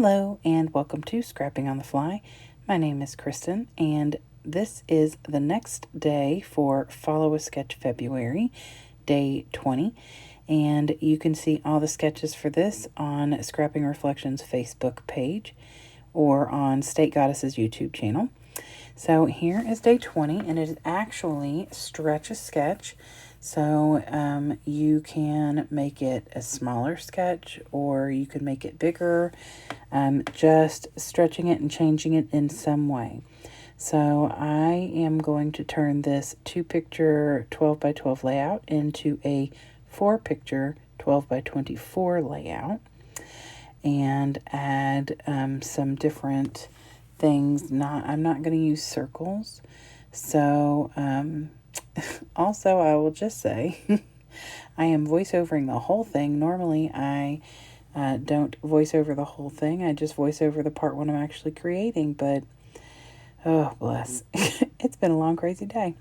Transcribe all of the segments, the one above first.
Hello and welcome to Scrapping on the Fly. My name is Kristen and this is the next day for Follow a Sketch February, day 20. And you can see all the sketches for this on Scrapping Reflections Facebook page or on State Goddess's YouTube channel. So here is day 20 and it is actually Stretch a Sketch. So you can make it a smaller sketch or you can make it bigger, just stretching it and changing it in some way. So I am going to turn this 2-picture 12 by 12 layout into a 4-picture 12 by 24 layout and add some different things. I'm not going to use circles. So also, I will just say, I am voiceovering the whole thing. Normally, I don't voice over the whole thing. I just voice over the part when I'm actually creating, but, oh, bless. It's been a long, crazy day.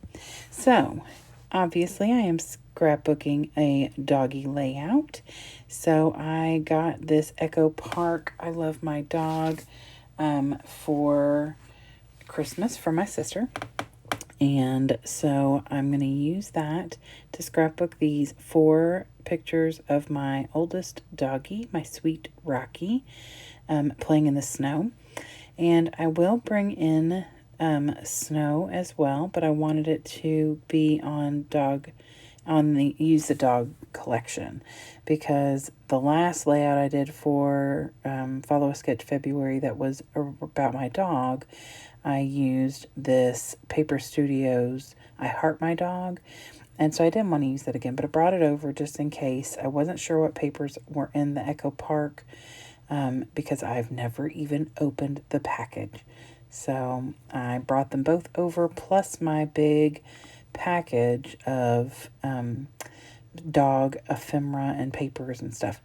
So, obviously, I am scrapbooking a doggy layout. So, I got this Echo Park, I Love My Dog, for Christmas for my sister. And so I'm going to use that to scrapbook these 4 pictures of my oldest doggy, my sweet Rocky, playing in the snow. And I will bring in snow as well, but I wanted it to be use the dog collection, because the last layout I did for Follow a Sketch February that was about my dog, I used this Paper Studios I Heart My Dog, and so I didn't want to use that again, but I brought it over just in case. I wasn't sure what papers were in the Echo Park because I've never even opened the package. So I brought them both over, plus my big package of dog ephemera and papers and stuff.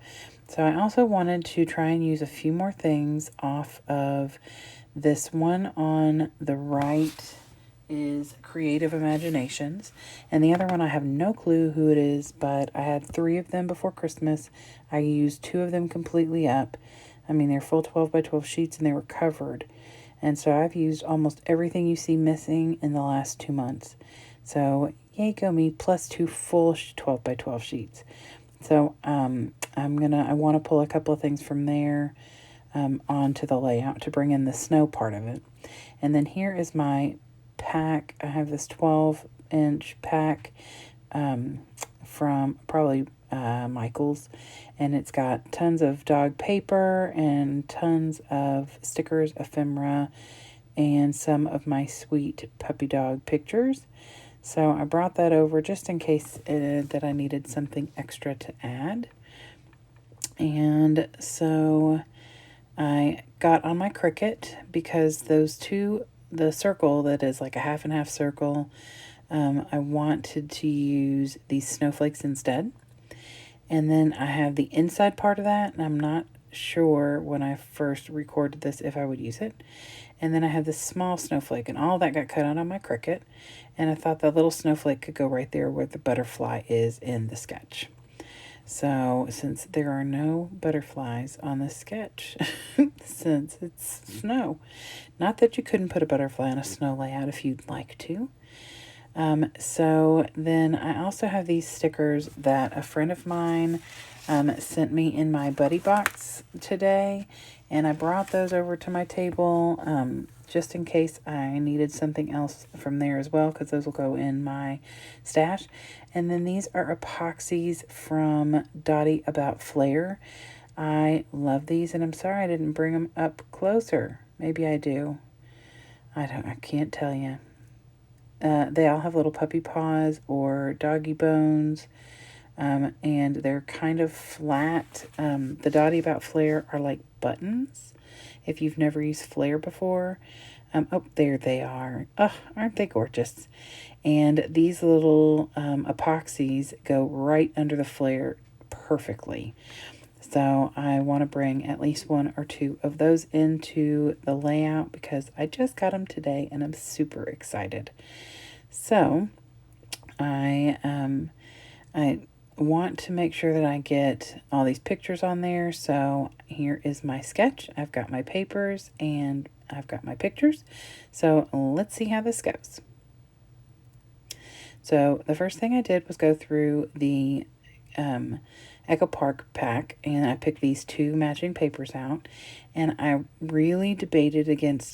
So I also wanted to try and use a few more things off of this one. On the right is Creative Imaginations, and the other one I have no clue who it is, but I had 3 of them before Christmas. I used 2 of them completely up. I mean, they're full 12 by 12 sheets and they were covered. And so I've used almost everything you see missing in the last 2 months. So yay go me, plus 2 full 12 by 12 sheets. So I want to pull a couple of things from there onto the layout to bring in the snow part of it. And then here is my pack. I have this 12-inch pack from probably Michael's, and it's got tons of dog paper and tons of stickers, ephemera, and some of my sweet puppy dog pictures. So I brought that over just in case that I needed something extra to add. And so I got on my Cricut because those 2, the circle that is like a half and half circle, I wanted to use these snowflakes instead. And then I have the inside part of that, and I'm not sure when I first recorded this if I would use it. And then I have this small snowflake, and all that got cut out on my Cricut. And I thought that little snowflake could go right there where the butterfly is in the sketch. So since there are no butterflies on this sketch, since it's snow, not that you couldn't put a butterfly on a snow layout if you'd like to. So then I also have these stickers that a friend of mine sent me in my buddy box today, and I brought those over to my table just in case I needed something else from there as well, because those will go in my stash. And then these are epoxies from Dottie About Flair. I love these, and I'm sorry I didn't bring them up closer. Maybe I do. I can't tell you. They all have little puppy paws or doggy bones, and they're kind of flat. The Dottie About Flair are like buttons, if you've never used Flair before. Oh, there they are. Oh, aren't they gorgeous? And these little epoxies go right under the Flair perfectly. So I want to bring at least 1 or 2 of those into the layout because I just got them today and I'm super excited. So I want to make sure that I get all these pictures on there. So here is my sketch. I've got my papers and I've got my pictures. So let's see how this goes. So the first thing I did was go through the Echo Park pack, and I picked these 2 matching papers out, and I really debated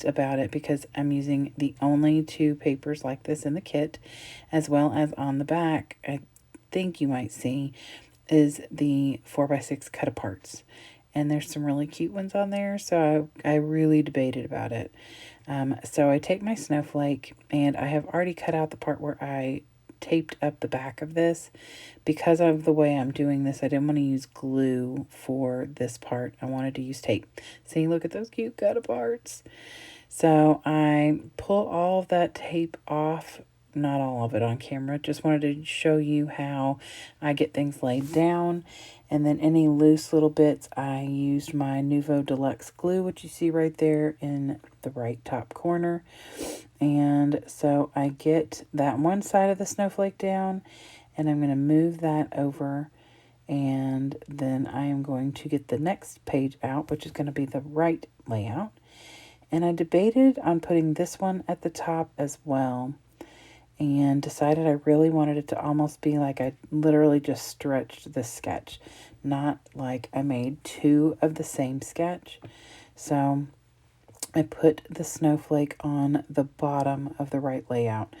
about it because I'm using the only 2 papers like this in the kit, as well as on the back, I think you might see, is the 4x6 cut aparts. And there's some really cute ones on there, so I really debated about it. So I take my snowflake, and I have already cut out the part where I taped up the back of this. Because of the way I'm doing this, I didn't want to use glue for this part. I wanted to use tape. See, look at those cute cut aparts. So I pull all of that tape off, not all of it on camera. Just wanted to show you how I get things laid down. And then any loose little bits, I used my Nuvo Deluxe glue, which you see right there in the right top corner. And so I get that one side of the snowflake down, and I'm going to move that over, and then I am going to get the next page out, which is going to be the right layout. And I debated on putting this one at the top as well, and decided I really wanted it to almost be like I literally just stretched the sketch, not like I made 2 of the same sketch. So I put the snowflake on the bottom of the right layout.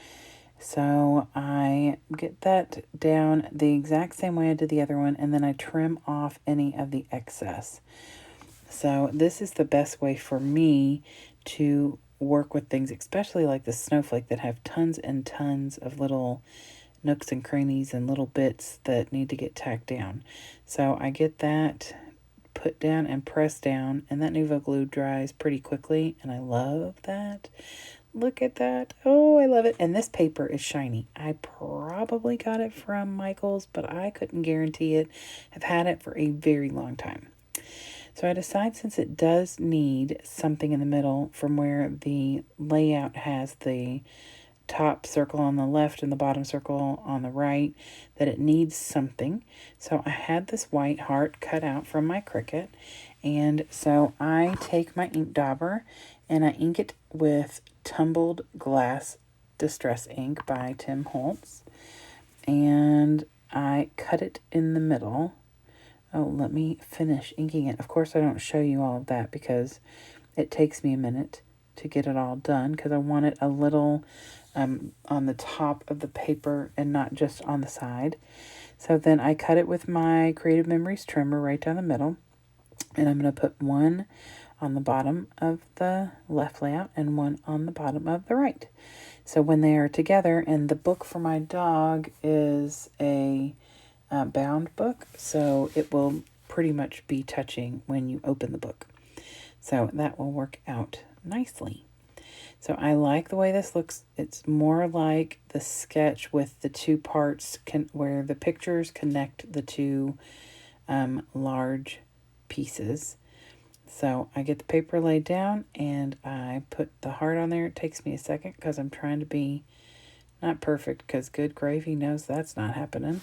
So I get that down the exact same way I did the other one, and then I trim off any of the excess. So this is the best way for me to work with things, especially like the snowflake that have tons and tons of little nooks and crannies and little bits that need to get tacked down. So I get that put down and pressed down, and that Nuvo glue dries pretty quickly, and I love that. Look at that. Oh, I love it. And this paper is shiny. I probably got it from Michael's, but I couldn't guarantee it. I've had it for a very long time. So I decide, since it does need something in the middle from where the layout has the top circle on the left and the bottom circle on the right, that it needs something. So I had this white heart cut out from my Cricut, and so I take my ink dauber and I ink it with Tumbled Glass Distress ink by Tim Holtz, and I cut it in the middle. Oh, let me finish inking it. Of course, I don't show you all of that because it takes me a minute to get it all done, because I want it a little on the top of the paper and not just on the side. So then I cut it with my Creative Memories trimmer right down the middle, and I'm going to put one on the bottom of the left layout and one on the bottom of the right. So when they are together, and the book for my dog is a bound book, so it will pretty much be touching when you open the book. So that will work out nicely. So I like the way this looks. It's more like the sketch with the 2 parts where the pictures connect the 2 large pieces. So I get the paper laid down and I put the heart on there. It takes me a second because I'm trying to be not perfect, because good gravy knows that's not happening.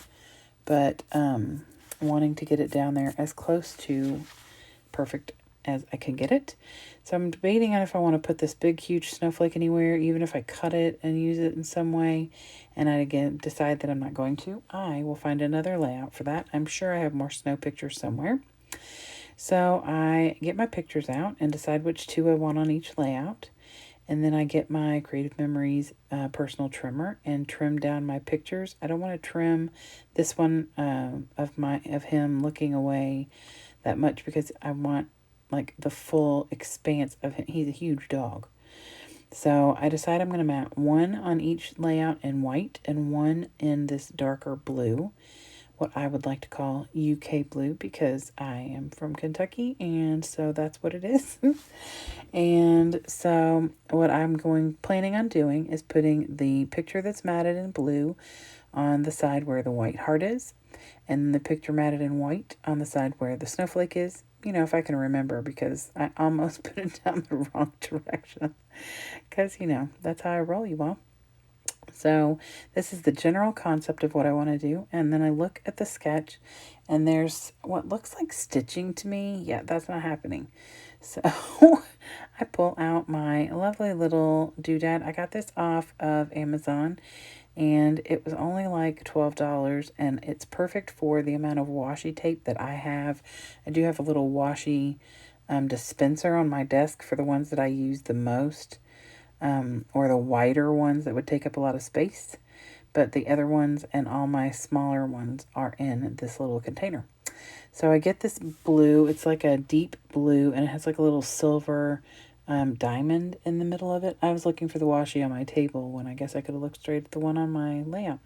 But wanting to get it down there as close to perfect as I can get it. So I'm debating on if I want to put this big, huge snowflake anywhere, even if I cut it and use it in some way. And I, again, decide that I'm not going to. I will find another layout for that. I'm sure I have more snow pictures somewhere. So I get my pictures out and decide which 2 I want on each layout. And then I get my Creative Memories personal trimmer and trim down my pictures. I don't want to trim this one of him looking away that much, because I want like the full expanse of him. He's a huge dog. So I decide I'm going to mount one on each layout in white and one in this darker blue, what I would like to call UK blue, because I am from Kentucky, and so that's what it is. And so what I'm planning on doing is putting the picture that's matted in blue on the side where the white heart is, and the picture matted in white on the side where the snowflake is. You know, if I can remember, because I almost put it down the wrong direction. Because, you know, that's how I roll, you all. So this is the general concept of what I want to do. And then I look at the sketch and there's what looks like stitching to me. Yeah, that's not happening. So I pull out my lovely little doodad. I got this off of Amazon and it was only like $12 and it's perfect for the amount of washi tape that I have. I do have a little washi dispenser on my desk for the ones that I use the most, or the wider ones that would take up a lot of space. But the other ones and all my smaller ones are in this little container. So I get this blue. It's like a deep blue, and it has like a little silver diamond in the middle of it. I was looking for the washi on my table when I guess I could have looked straight at the one on my layout.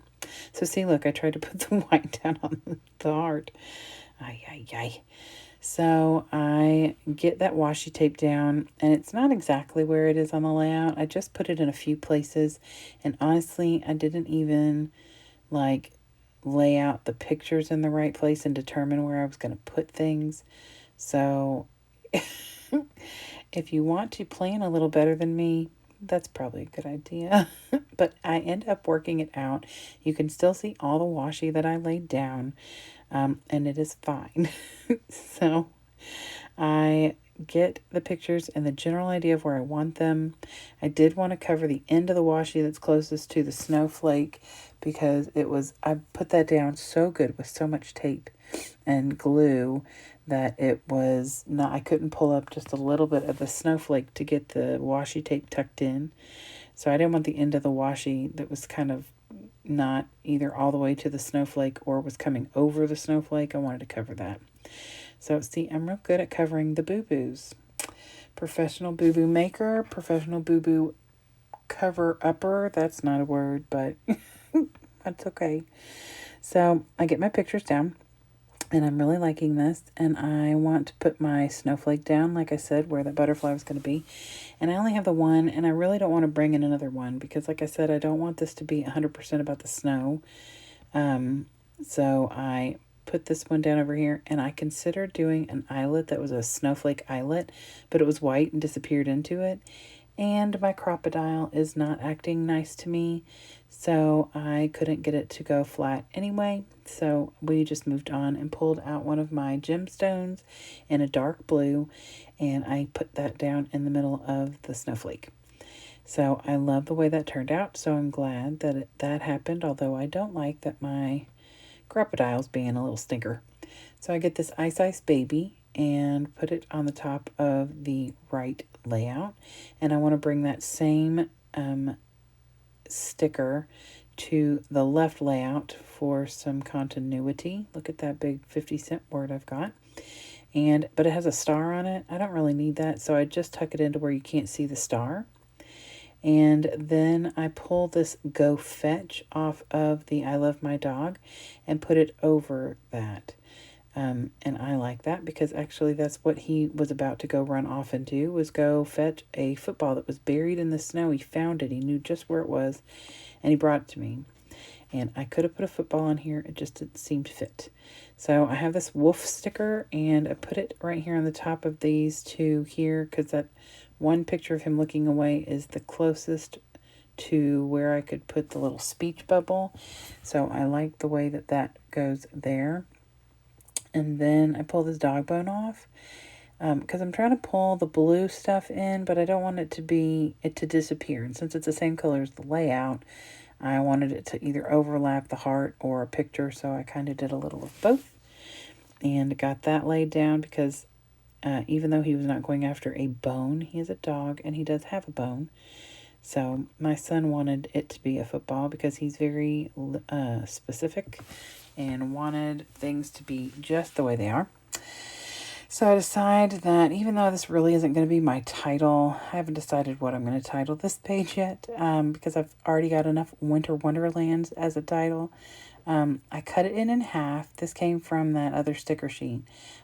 So see, look, I tried to put the white down on the heart. Ay, ay, ay. So I get that washi tape down, and it's not exactly where it is on the layout. I just put it in a few places, and honestly, I didn't even like lay out the pictures in the right place and determine where I was going to put things. So if you want to plan a little better than me, that's probably a good idea. But I end up working it out. You can still see all the washi that I laid down. And it is fine. So I get the pictures and the general idea of where I want them. I did want to cover the end of the washi that's closest to the snowflake because I put that down so good with so much tape and glue that it was not, I couldn't pull up just a little bit of the snowflake to get the washi tape tucked in. So I didn't want the end of the washi that was kind of not either all the way to the snowflake or was coming over the snowflake. I wanted to cover that. So see, I'm real good at covering the boo-boos. Professional boo-boo maker, professional boo-boo cover-upper. That's not a word, but that's okay. So I get my pictures down, and I'm really liking this, and I want to put my snowflake down, like I said, where the butterfly was going to be. And I only have the one, and I really don't want to bring in another one because, like I said, I don't want this to be 100% about the snow. So I put this one down over here, and I considered doing an eyelet that was a snowflake eyelet, but it was white and disappeared into it. And my crocodile is not acting nice to me, so I couldn't get it to go flat anyway. So we just moved on and pulled out one of my gemstones in a dark blue, and I put that down in the middle of the snowflake. So I love the way that turned out, so I'm glad that that happened, although I don't like that my crocodile's being a little stinker. So I get this Ice Baby and put it on the top of the right layout, and I want to bring that same sticker to the left layout for some continuity. Look at that big 50-cent word I've got. But it has a star on it. I don't really need that, so I just tuck it into where you can't see the star. And then I pull this Go Fetch off of the I Love My Dog and put it over that. And I like that because actually that's what he was about to go run off and do, was go fetch a football that was buried in the snow. He found it. He knew just where it was, and he brought it to me. And I could have put a football on here. It just didn't seem to fit. So I have this wolf sticker, and I put it right here on the top of these two here because that one picture of him looking away is the closest to where I could put the little speech bubble. So I like the way that that goes there. And then I pull this dog bone off because I'm trying to pull the blue stuff in, but I don't want it to disappear. And since it's the same color as the layout, I wanted it to either overlap the heart or a picture, so I kind of did a little of both. And got that laid down because even though he was not going after a bone, he is a dog and he does have a bone. So my son wanted it to be a football because he's very specific and wanted things to be just the way they are. So I decided that even though this really isn't going to be my title, I haven't decided what I'm going to title this page yet because I've already got enough Winter Wonderlands as a title. I cut it in half. This came from that other sticker sheet.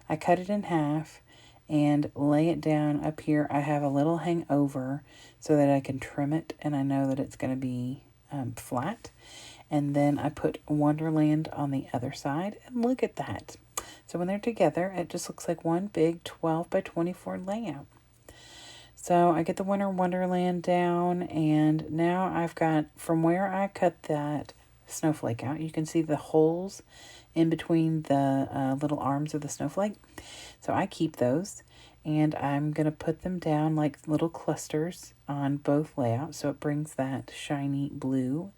I cut it in half and lay it down up here. I have a little hangover so that I can trim it, and I know that it's going to be flat. And then I put Wonderland on the other side, and look at that. So when they're together, it just looks like one big 12 by 24 layout. So I get the Winter Wonderland down, and now I've got, from where I cut that snowflake out, you can see the holes in between the little arms of the snowflake. So I keep those, and I'm going to put them down like little clusters on both layouts, so it brings that shiny blue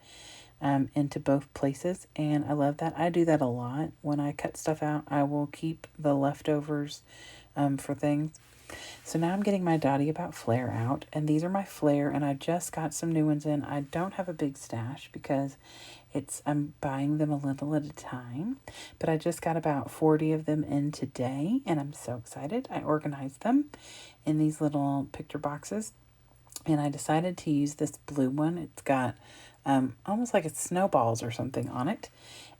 into both places, and I love that. I do that a lot. When I cut stuff out, I will keep the leftovers for things. So now I'm getting my Dottie About Flair out, and these are my Flair, and I just got some new ones in. I don't have a big stash because I'm buying them a little at a time, but I just got about 40 of them in today, and I'm so excited. I organized them in these little picture boxes, and I decided to use this blue one. It's got almost like it's snowballs or something on it,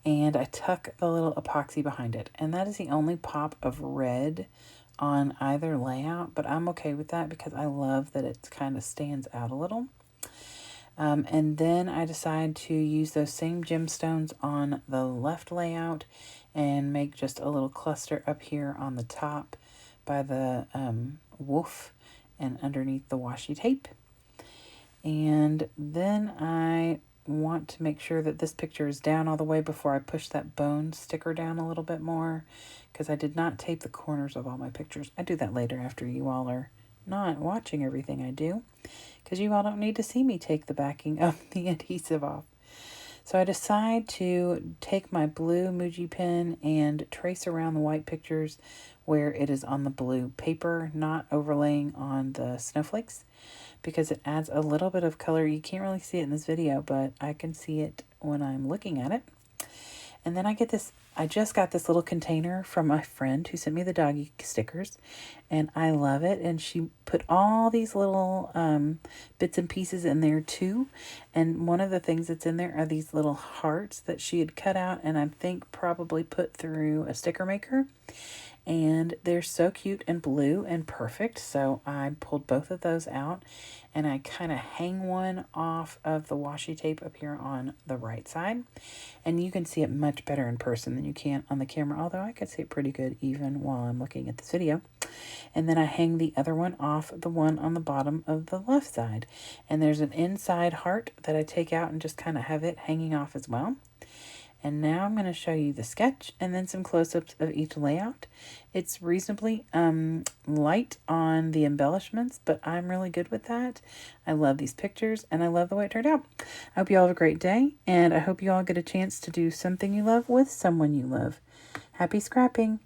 and I tuck the little epoxy behind it, and that is the only pop of red on either layout, but I'm okay with that because I love that it kind of stands out a little. And then I decide to use those same gemstones on the left layout and make just a little cluster up here on the top by the wolf and underneath the washi tape. And then I want to make sure that this picture is down all the way before I push that bone sticker down a little bit more, because I did not tape the corners of all my pictures. I do that later after you all are not watching everything I do, because you all don't need to see me take the backing of the adhesive off. So I decide to take my blue Muji pen and trace around the white pictures where it is on the blue paper, not overlaying on the snowflakes, because it adds a little bit of color. You can't really see it in this video, but I can see it when I'm looking at it. And then I just got this little container from my friend who sent me the doggy stickers, and I love it. And she put all these little bits and pieces in there too. And one of the things that's in there are these little hearts that she had cut out and I think probably put through a sticker maker. And they're so cute and blue and perfect. So I pulled both of those out, and I kind of hang one off of the washi tape up here on the right side. And you can see it much better in person than you can on the camera, although I could see it pretty good even while I'm looking at this video. And then I hang the other one off the one on the bottom of the left side. And there's an inside heart that I take out and just kind of have it hanging off as well. And now I'm going to show you the sketch and then some close-ups of each layout. It's reasonably light on the embellishments, but I'm really good with that. I love these pictures, and I love the way it turned out. I hope you all have a great day, and I hope you all get a chance to do something you love with someone you love. Happy scrapping!